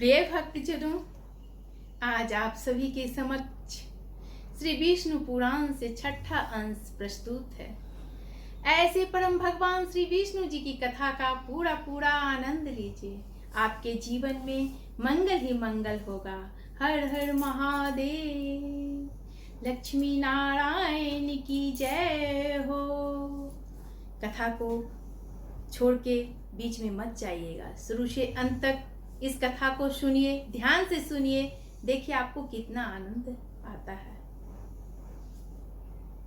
प्रिय भक्तजनों, आज आप सभी के समक्ष श्री विष्णु पुराण से छठा अंश प्रस्तुत है। ऐसे परम भगवान श्री विष्णु जी की कथा का पूरा आनंद लीजिए। आपके जीवन में मंगल ही मंगल होगा। हर हर महादेव, लक्ष्मी नारायण की जय हो। कथा को छोड़ के बीच में मत जाइएगा, शुरू से अंत तक इस कथा को सुनिए, ध्यान से सुनिए, देखिए आपको कितना आनंद आता है।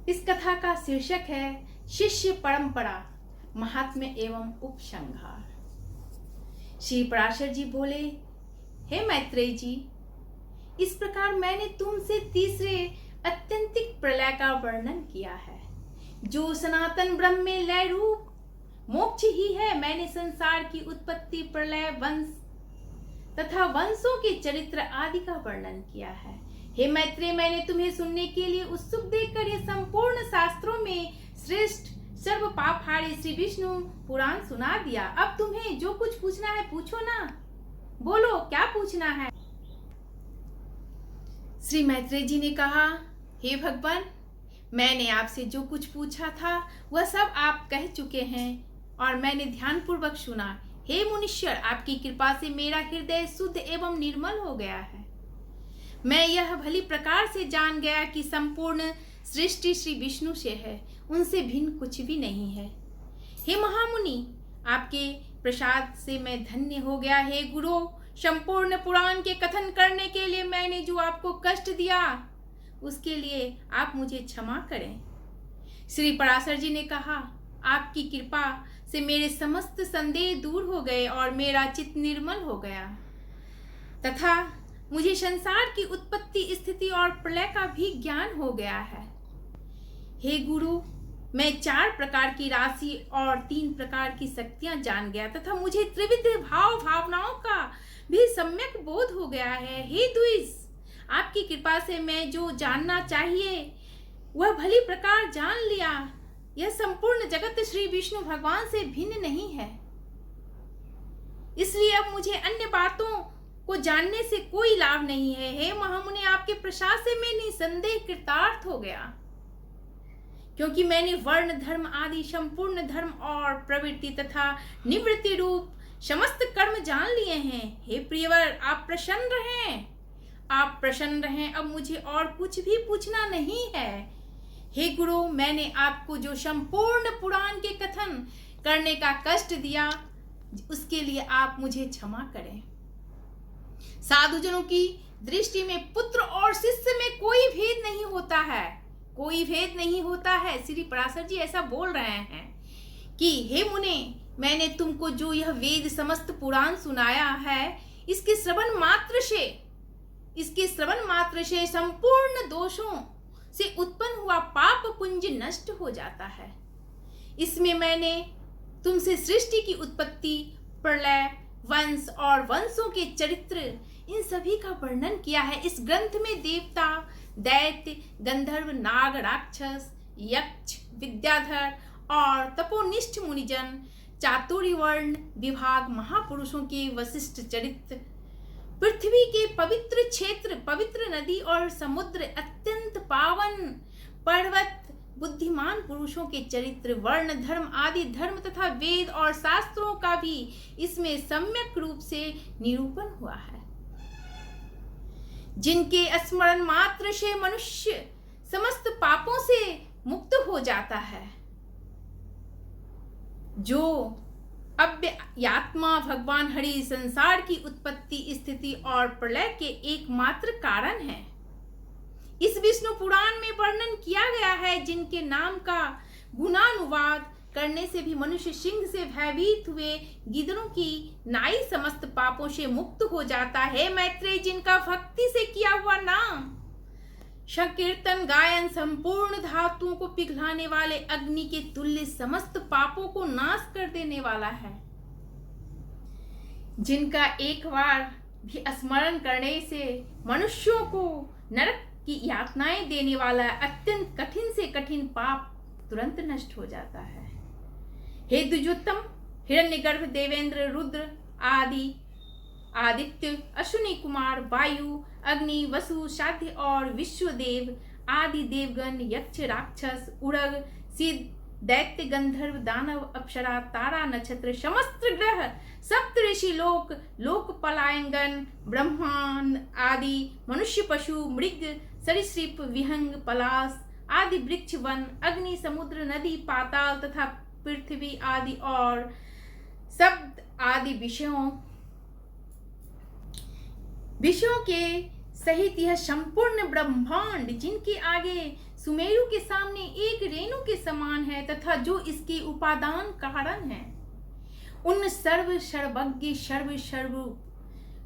इस कथा का शीर्षक है शिष्य परंपरा, महात्म्य एवं उपसंहार। श्री पराशर जी बोले, हे मैत्रेय जी, इस प्रकार मैंने तुमसे तीसरे अत्यंतिक प्रलय का वर्णन किया है, जो सनातन ब्रह्म में लय रूप मोक्ष ही है। मैंने संसार की उत्पत्ति, प्रलय, वंश तथा वंशों के चरित्र आदि का वर्णन किया है। हे मैत्रेय, मैंने तुम्हें सुनने के लिए उत्सुक देखकर ये संपूर्ण शास्त्रों में श्रेष्ठ सर्व पापहारी श्री विष्णु पुराण सुना दिया। अब तुम्हें जो कुछ पूछना है पूछो ना, बोलो क्या पूछना है। श्री मैत्रेय जी ने कहा, हे भगवान, मैंने आपसे जो कुछ पूछा था वह सब आप कह चुके हैं और मैंने ध्यानपूर्वक सुना। हे मुनीश्वर, आपकी कृपा से मेरा हृदय शुद्ध एवं निर्मल हो गया है। मैं यह भली प्रकार से जान गया कि संपूर्ण सृष्टि श्री विष्णु से है, उनसे भिन्न कुछ भी नहीं है। हे महामुनि, आपके प्रसाद से मैं धन्य हो गया। हे गुरु, संपूर्ण पुराण के कथन करने के लिए मैंने जो आपको कष्ट दिया उसके लिए आप मुझे क्षमा करें। श्री पराशर जी ने कहा, आपकी कृपा से मेरे समस्त संदेह दूर हो गए और मेरा चित्त निर्मल हो गया तथा मुझे संसार की उत्पत्ति, स्थिति और प्रलय का भी ज्ञान हो गया है। हे गुरु, मैं 4 प्रकार की राशि और 3 प्रकार की शक्तियां जान गया तथा मुझे त्रिविध भावनाओं का भी सम्यक बोध हो गया है। हे द्विज, आपकी कृपा से मैं जो जानना चाहिए वह भली प्रकार जान लिया। यह संपूर्ण जगत श्री विष्णु भगवान से भिन्न नहीं है, इसलिए अब मुझे अन्य बातों को जानने से कोई लाभ नहीं है। हे महामुनि, आपके प्रसाद से मैं निसंदेह कृतार्थ हो गया, क्योंकि मैंने वर्ण, धर्म आदि संपूर्ण धर्म और प्रवृत्ति तथा निवृत्ति रूप समस्त कर्म जान लिए हैं। हे प्रियवर, आप प्रसन्न रहें, आप प्रसन्न रहें। अब मुझे और कुछ भी पूछना नहीं है। हे गुरु, मैंने आपको जो संपूर्ण पुराण के कथन करने का कष्ट दिया उसके लिए आप मुझे क्षमा करें। साधुजनों की दृष्टि में पुत्र और शिष्य में कोई भेद नहीं होता है, कोई भेद नहीं होता है। श्री पराशर जी ऐसा बोल रहे हैं कि हे मुने, मैंने तुमको जो यह वेद समस्त पुराण सुनाया है, इसके श्रवण मात्र से संपूर्ण दोषों से उत्पन्न हुआ पाप पुंज नष्ट हो जाता है। इसमें मैंने तुमसे सृष्टि की उत्पत्ति, प्रलय, वंश और वंशों के चरित्र, इन सभी का वर्णन किया है। इस ग्रंथ में देवता, दैत्य, गंधर्व, नाग, राक्षस, यक्ष, विद्याधर और तपोनिष्ठ मुनिजन, चातुर्य वर्ण विभाग, महापुरुषों के वशिष्ठ चरित्र, पृथ्वी के पवित्र क्षेत्र, पवित्र नदी और समुद्र, अत्यंत पावन पर्वत, बुद्धिमान पुरुषों के चरित्र, वर्ण, धर्म आदि धर्म तथा वेद और शास्त्रों का भी इसमें सम्यक रूप से निरूपण हुआ है, जिनके स्मरण मात्र से मनुष्य समस्त पापों से मुक्त हो जाता है। जो अव्ययात्मा भगवान हरि संसार की उत्पत्ति, स्थिति और प्रलय के एकमात्र कारण है। इस विष्णु पुराण में वर्णन किया गया है, जिनके नाम का गुणानुवाद करने से भी मनुष्य सिंह से भयभीत हुए गिद्धों की नाई समस्त पापों से मुक्त हो जाता है। मैत्रेय, जिनका भक्ति से किया हुआ नाम संकीर्तन गायन संपूर्ण धातुओं को पिघलाने वाले अग्नि के तुल्य समस्त पापों को नाश कर देने वाला है, जिनका एक बार भी स्मरण करने से मनुष्यों को नरक की यातनाएं देने वाला अत्यंत कठिन से कठिन पाप तुरंत नष्ट हो जाता है। हे द्विजोत्तम, हिरण्यगर्भ, देवेंद्र, रुद्र आदि आदित्य, अश्विनी कुमार, वायु, अग्नि, वसु, साध्य और विश्वदेव आदि देवगण, यक्ष, राक्षस, उड़ग, सिद्ध, दैत्य, गंधर्व, दानव, अप्सरा, तारा, नक्षत्र, समस्त ग्रह, सप्त ऋषि लोक, लोकपालायंगन, ब्रह्मांड आदि, मनुष्य, पशु, मृग, सरीसृप, विहंग, पलाश आदि, वृक्ष, वन, अग्नि, समुद्र, नदी, पाताल तथा पृथ्वी आदि और शब्द आदि विषयों के सहित यह संपूर्ण ब्रह्मांड, जिनके आगे सुमेरु के सामने एक रेणु के समान है तथा जो इसके उपादान कारण है, उन सर्वज्ञ सर्व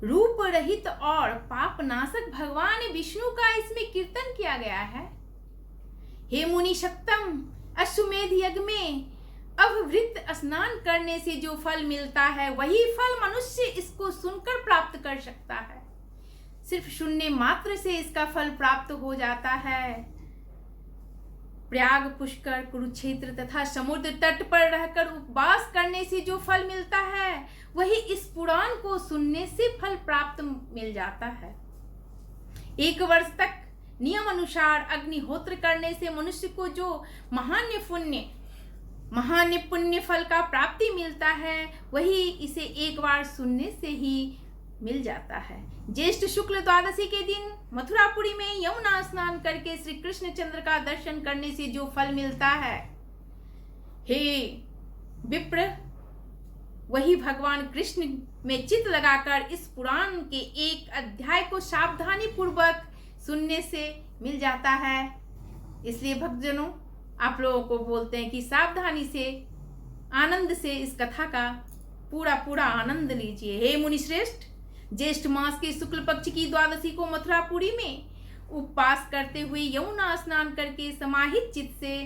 रूप रहित और पाप नाशक भगवान विष्णु का इसमें कीर्तन किया गया है। हे मुनि शक्तम, अश्वमेध यज्ञ में अवभृत स्नान करने से जो फल मिलता है वही फल मनुष्य इसको सुनकर प्राप्त कर सकता है। सिर्फ सुनने मात्र से इसका फल प्राप्त हो जाता है। प्रयाग, पुष्कर, कुरुक्षेत्र तथा समुद्र तट पर रहकर उपवास करने से जो फल मिलता है वही इस पुराण को सुनने से फल प्राप्त मिल जाता है। 1 वर्ष तक नियम अनुसार अग्निहोत्र करने से मनुष्य को जो महान पुण्य फल का प्राप्ति मिलता है वही इसे एक बार सुनने से ही मिल जाता है। ज्येष्ठ शुक्ल द्वादशी के दिन मथुरापुरी में यमुना स्नान करके श्री कृष्णचंद्र का दर्शन करने से जो फल मिलता है, हे विप्र, वही भगवान कृष्ण में चित्त लगाकर इस पुराण के एक अध्याय को सावधानी पूर्वक सुनने से मिल जाता है। इसलिए भक्तजनों, आप लोगों को बोलते हैं कि सावधानी से, आनंद से इस कथा का पूरा आनंद लीजिए। हे मुनि श्रेष्ठ, ज्येष्ठ मास के शुक्ल पक्ष की द्वादशी को मथुरापुरी में उपवास करते हुए यमुना स्नान करके समाहित चित्त से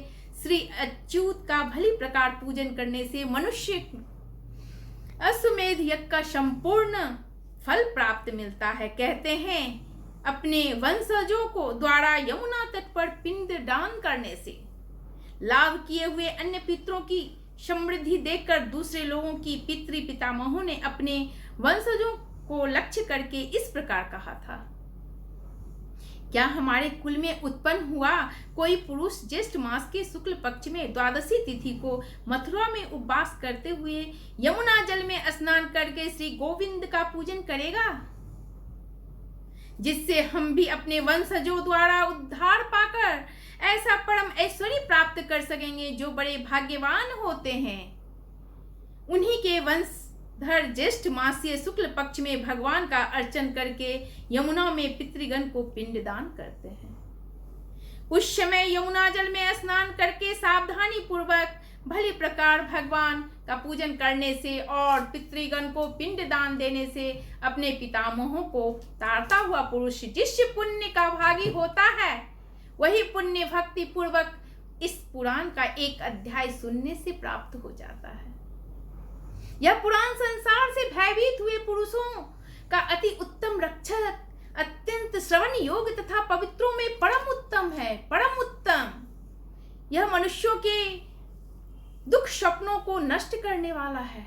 श्री अच्युत का भली प्रकार पूजन करने से मनुष्य अश्वमेध यज्ञ का संपूर्ण फल प्राप्त मिलता है। कहते हैं, अपने वंशजों को द्वारा यमुना तट पर पिंड दान करने से लाभ किए हुए अन्य पितरों की समृद्धि देखकर दूसरे लोगों की पितामहों ने अपने वंशजों को लक्ष्य करके इस प्रकार कहा था, क्या हमारे कुल में उत्पन्न हुआ कोई पुरुष ज्येष्ठ मास के शुक्ल पक्ष में द्वादशी तिथि को मथुरा में उपवास करते हुए यमुना जल में स्नान करके श्री गोविंद का पूजन करेगा, जिससे हम भी अपने वंशजों द्वारा उद्धार पाकर ऐसा परम ऐश्वर्य प्राप्त कर सकेंगे जो बड़े भाग्यवान होते हैं। उन्हीं के वंशधर ज्येष्ठ मासीय शुक्ल पक्ष में भगवान का अर्चन करके यमुना में पितृगण को पिंड दान करते हैं। उस समय यमुना जल में स्नान करके सावधानी पूर्वक भली प्रकार भगवान का पूजन करने से और पितृगण को पिंड दान देने से अपने पितामहों को तारता हुआ पुरुष जिस पुण्य का भागी होता है, वही पुण्य भक्ति पूर्वक इस पुराण का एक अध्याय सुनने से प्राप्त हो जाता है। यह पुराण संसार से भयभीत हुए पुरुषों का अति उत्तम रक्षक, अत्यंत श्रवण योग्य तथा पवित्रों में परम उत्तम है, परम उत्तम। यह मनुष्यों के दुख स्वप्नों को नष्ट करने वाला है,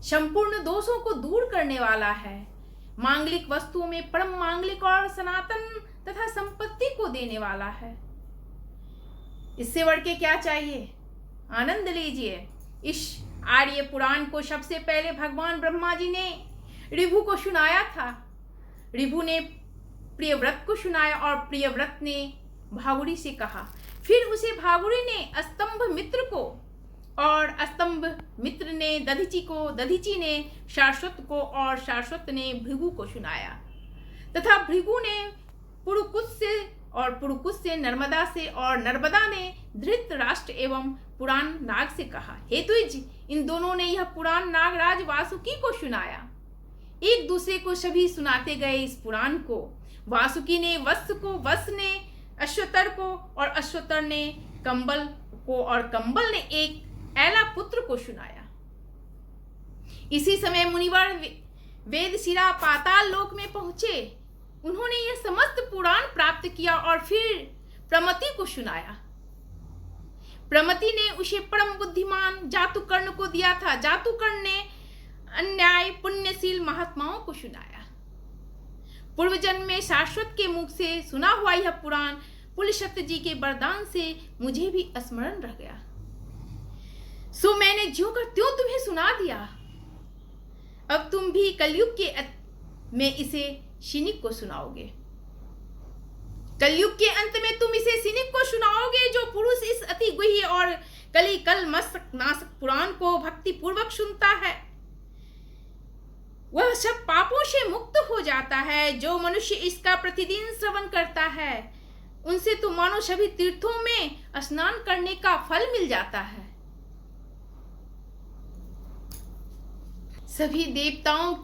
संपूर्ण दोषों को दूर करने वाला है, मांगलिक वस्तुओं में परम मांगलिक और सनातन तथा संपत्ति को देने वाला है। इससे बढ़ के क्या चाहिए? आनंद लीजिए। इस आर्य पुराण को सबसे पहले भगवान ब्रह्मा जी ने ऋभु को सुनाया था। ऋभु ने प्रियव्रत को सुनाया और प्रियव्रत ने भागुरी से कहा। फिर उसे भागुरी ने स्तंभ मित्र को और स्तंभ मित्र ने दधीची को, दधीची ने शाश्वत को और शाश्वत ने भृगु को सुनाया तथा भृगु ने पुरुकुश से और पुरुकुश से नर्मदा से और नर्मदा ने धृतराष्ट्र एवं पुराण नाग से कहा। हे द्विज, इन दोनों ने यह पुराण नागराज वासुकी को सुनाया। एक दूसरे को सभी सुनाते गए इस पुराण को। वासुकी ने वत्स को, वत्स ने अश्वतर को और अश्वतर ने कंबल को और कंबल ने एक ऐला पुत्र को सुनाया। इसी समय मुनिवर वेदशिरा पाताल लोक में पहुंचे। उन्होंने यह समस्त पुराण प्राप्त किया और फिर प्रमति को सुनाया। प्रमति ने उसे परम बुद्धिमान जातुकर्ण को दिया था। जातुकर्ण ने अन्याय पुण्यशील महात्माओं को सुनाया। पूर्व जन्म में शाश्वत के मुख से सुना हुआ यह पुराण पुलशक्ति जी के वरदान से मुझे भी स्मरण रह गया। सो मैंने ज्यों का त्यों तुम्हें सुना दिया। अब तुम भी कलयुग के में इसे शिनिक को सुनाओगे। कलयुग के अंत में तुम इसे शिनिक को सुनाओगे। जो पुरुष इस अति गुह्य और कली कल मस्तक नाशक पुराण को भक्ति पूर्वक सुनता है वह सब पापों से मुक्त हो जाता है। जो मनुष्य इसका प्रतिदिन श्रवण करता है उनसे तो मानो सभी तीर्थों में स्नान करने का फल मिल जाता है। सभी देवताओं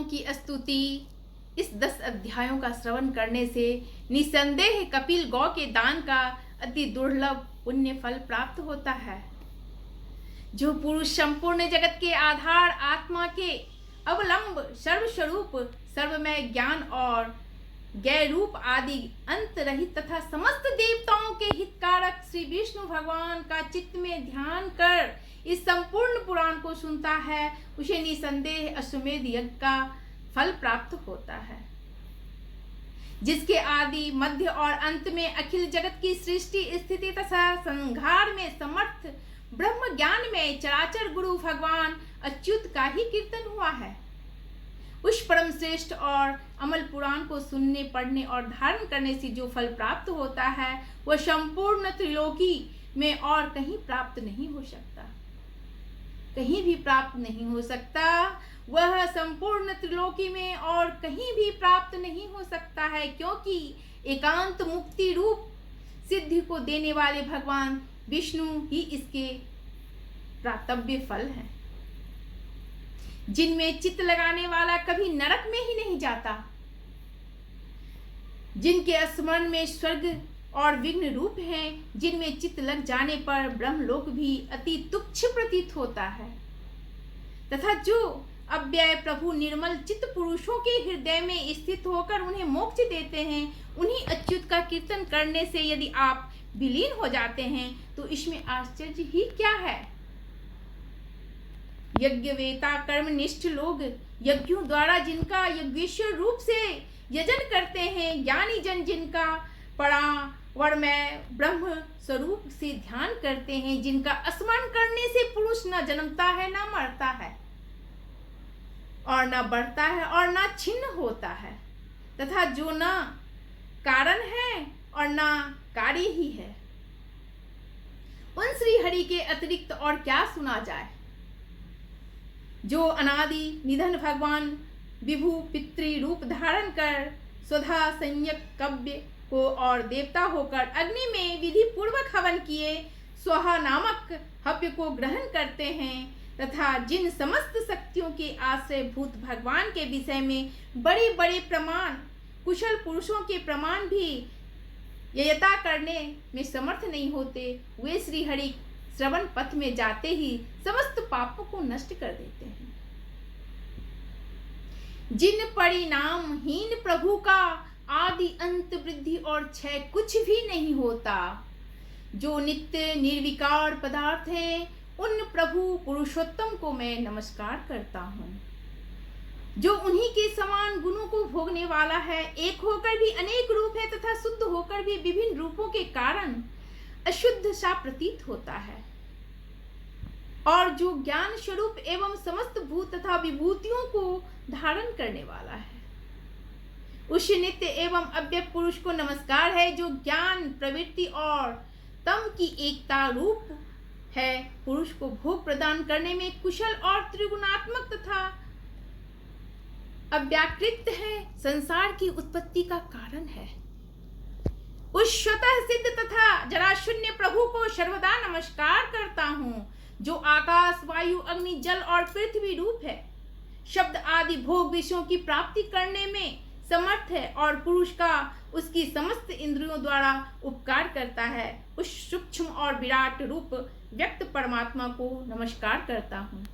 की स्तुति इस 10 अध्यायों का श्रवण करने से निसंदेह कपिल गौ के दान का अति दुर्लभ पुण्य फल प्राप्त होता है। जो पुरुष संपूर्ण जगत के आधार आत्मा के अवलंब सर्वस्वरूप सर्वमय ज्ञान और गैर रूप आदि अंत रहित तथा समस्त देवताओं के हितकारक श्री विष्णु भगवान का चित्त में ध्यान कर इस संपूर्ण पुराण को सुनता है उसे निसंदेह अश्वमेध यज्ञ का फल प्राप्त होता है। जिसके आदि मध्य और अंत में अखिल जगत की सृष्टि स्थिति तथा संहार में समर्थ ब्रह्म ज्ञान में चराचर गुरु भगवान अच्युत का ही कीर्तन हुआ है। उस परम श्रेष्ठ और अमल पुराण को सुनने पढ़ने और धारण करने से जो फल प्राप्त होता है वह संपूर्ण त्रिलोकी में और कहीं प्राप्त नहीं हो सकता। कहीं भी प्राप्त नहीं हो सकता। वह संपूर्ण त्रिलोकी में और कहीं भी प्राप्त नहीं हो सकता है, क्योंकि एकांत मुक्ति रूप सिद्धि को देने वाले भगवान विष्णु ही इसके प्राप्तव्य फल हैं। जिनमें चित्त लगाने वाला कभी नरक में ही नहीं जाता, जिनके स्मरण में स्वर्ग और विघ्न रूप हैं, जिनमें चित्त लग जाने पर ब्रह्मलोक भी अति तुच्छ प्रतीत होता है, तथा जो अव्यय प्रभु निर्मल चित्त पुरुषों के हृदय में स्थित होकर उन्हें मोक्ष देते हैं, उन्हीं अच्युत का कीर्तन करने से यदि आप विलीन हो जाते हैं तो इसमें आश्चर्य ही क्या है। यज्ञवेता कर्मनिष्ठ लोग यज्ञों द्वारा जिनका यज्ञेश्वर रूप से यजन करते हैं, ज्ञानी जन जिनका परावरमय ब्रह्म स्वरूप से ध्यान करते हैं, जिनका स्मरण करने से पुरुष न जन्मता है न मरता है और न बढ़ता है और न छिन्न होता है, तथा जो न कारण है और न कार्य ही है, उन श्री हरि के अतिरिक्त और क्या सुना जाए। जो अनादि निधन भगवान विभु पितृ रूप धारण कर स्वधा संयक कव्य को और देवता होकर अग्नि में विधि पूर्वक हवन किए स्वाहा नामक हव्य को ग्रहण करते हैं, तथा जिन समस्त शक्तियों के आश्रय भूत भगवान के विषय में बड़े बड़े प्रमाण कुशल पुरुषों के प्रमाण भी ययता करने में समर्थ नहीं होते, वे श्री हरि श्रवण पथ में जाते ही समस्त पापों को नष्ट कर देते हैं। जिन परिणामहीन प्रभु का आदि अंत वृद्धि और क्षय कुछ भी नहीं होता, जो नित्य निर्विकार पदार्थ हैं, उन प्रभु पुरुषोत्तम को मैं नमस्कार करता हूँ। जो उन्हीं के समान गुणों को भोगने वाला है, एक होकर भी अनेक रूप है तथा शुद्ध होकर भी विभिन्न रूपों के कारण अशुद्ध सा प्रतीत होता है, और जो ज्ञान स्वरूप एवं समस्त भूत तथा विभूतियों को धारण करने वाला है, उस नित्य एवं अव्यक्त पुरुष को नमस्कार है, जो ज्ञान प्रवृत्ति और तम की एकता रूप है, पुरुष को भोग प्रदान करने में कुशल और त्रिगुणात्मक तथा अव्याकृत है, संसार की उत्पत्ति का कारण है। उस स्वतः सिद्ध तथा जराशून्य प्रभु को सर्वदा नमस्कार करता हूँ, जो आकाश वायु अग्नि जल और पृथ्वी रूप है, शब्द आदि भोग विषयों की प्राप्ति करने में समर्थ है और पुरुष का उसकी समस्त इंद्रियों द्वारा उपकार करता है। उस सूक्ष्म और विराट रूप व्यक्त परमात्मा को नमस्कार करता हूँ।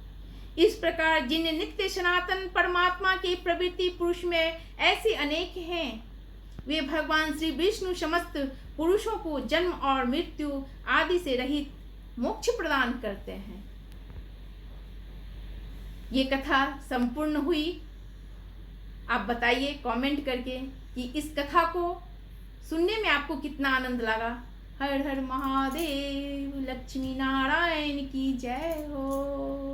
इस प्रकार जिन नित्य सनातन परमात्मा के प्रवृत्ति पुरुष में ऐसे अनेक हैं, वे भगवान श्री विष्णु समस्त पुरुषों को जन्म और मृत्यु आदि से रहित मोक्ष प्रदान करते हैं। ये कथा संपूर्ण हुई। आप बताइए कमेंट करके कि इस कथा को सुनने में आपको कितना आनंद लगा। हर हर महादेव, लक्ष्मी नारायण की जय हो।